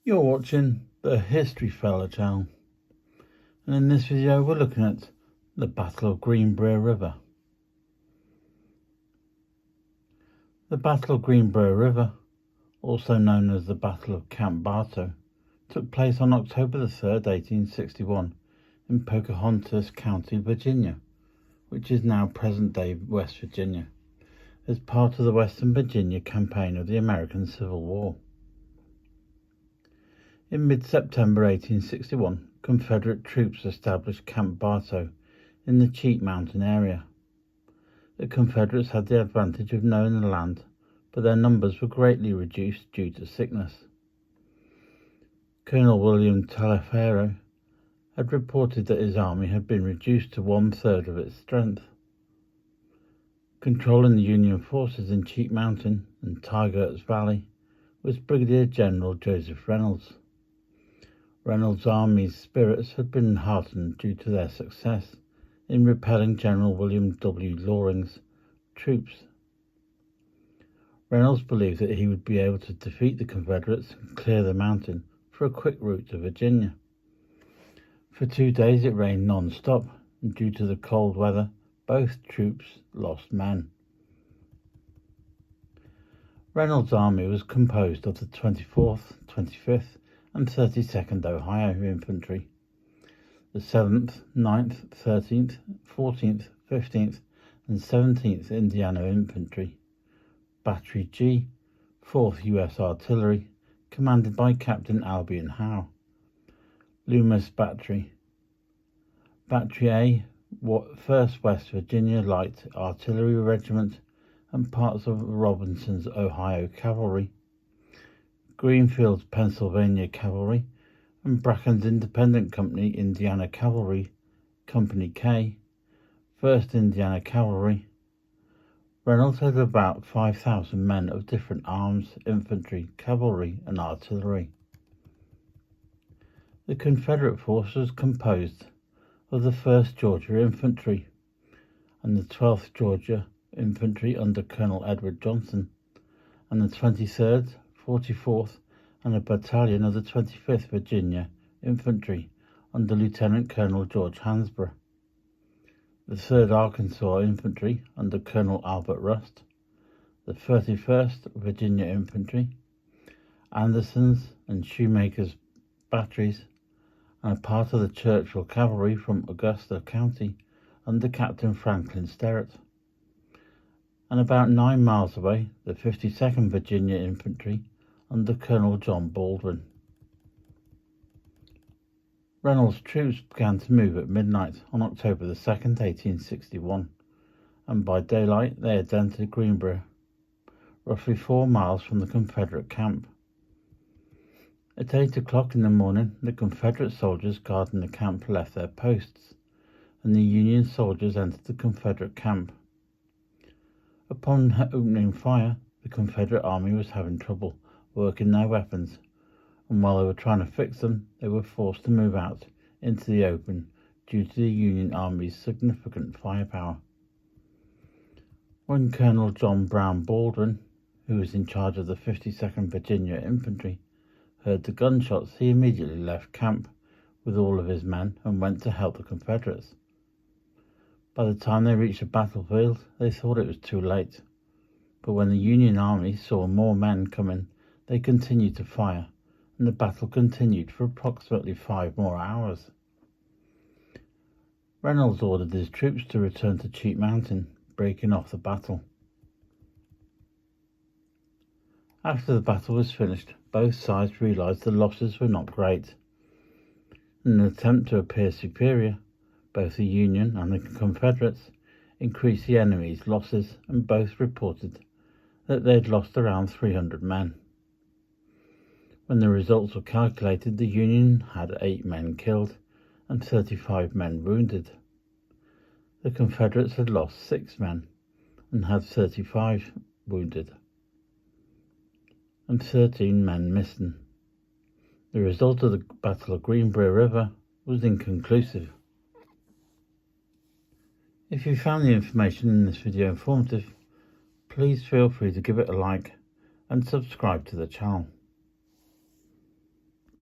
You're watching the History Fella channel, and in this video we're looking at the Battle of Greenbrier River. The Battle of Greenbrier River, also known as the Battle of Camp Bartow, took place on October the 3rd, 1861 in Pocahontas County, Virginia, which is now present-day West Virginia, as part of the Western Virginia campaign of the American Civil War. In mid-September 1861, Confederate troops established Camp Bartow in the Cheat Mountain area. The Confederates had the advantage of knowing the land, but their numbers were greatly reduced due to sickness. Colonel William Taliaferro had reported that his army had been reduced to 1/3 of its strength. Controlling the Union forces in Cheat Mountain and Tygart's Valley was Brigadier General Joseph Reynolds. Reynolds' army's spirits had been heartened due to their success in repelling General William W. Loring's troops. Reynolds believed that he would be able to defeat the Confederates and clear the mountain for a quick route to Virginia. For 2 days it rained non-stop, and due to the cold weather, both troops lost men. Reynolds' army was composed of the 24th, 25th, and 32nd Ohio Infantry, the 7th, 9th, 13th, 14th, 15th, and 17th Indiana Infantry, Battery G, 4th U.S. Artillery, commanded by Captain Albion Howe, Loomis Battery, Battery A, 1st West Virginia Light Artillery Regiment, and parts of Robinson's Ohio Cavalry, Greenfield's Pennsylvania Cavalry, and Bracken's Independent Company Indiana Cavalry, Company K, 1st Indiana Cavalry. Reynolds had about 5,000 men of different arms, infantry, cavalry, and artillery. The Confederate force was composed of the 1st Georgia Infantry and the 12th Georgia Infantry under Colonel Edward Johnson, and the 23rd, 44th, and a battalion of the 25th Virginia Infantry under Lieutenant Colonel George Hansborough, the 3rd Arkansas Infantry under Colonel Albert Rust, the 31st Virginia Infantry, Anderson's and Shoemaker's batteries, and a part of the Churchill Cavalry from Augusta County under Captain Franklin Sterrett, and about 9 miles away, the 52nd Virginia Infantry under Colonel John Baldwin. Reynolds' troops began to move at midnight on October the 2nd, 1861, and by daylight they had entered Greenbrier, roughly 4 miles from the Confederate camp. At 8 o'clock in the morning, the Confederate soldiers guarding the camp left their posts, and the Union soldiers entered the Confederate camp. Upon opening fire, the Confederate army was having trouble working their weapons, and while they were trying to fix them, they were forced to move out into the open due to the Union Army's significant firepower. When Colonel John Brown Baldwin, who was in charge of the 52nd Virginia Infantry, heard the gunshots, he immediately left camp with all of his men and went to help the Confederates. By the time they reached the battlefield, they thought it was too late, but when the Union Army saw more men coming, they continued to fire, and the battle continued for approximately 5 more hours. Reynolds ordered his troops to return to Cheat Mountain, breaking off the battle. After the battle was finished, both sides realized the losses were not great. In an attempt to appear superior, both the Union and the Confederates increased the enemy's losses, and both reported that they had lost around 300 men. When the results were calculated, the Union had 8 men killed and 35 men wounded. The Confederates had lost 6 men and had 35 wounded, and 13 men missing. The result of the Battle of Greenbrier River was inconclusive. If you found the information in this video informative, please feel free to give it a like and subscribe to the channel.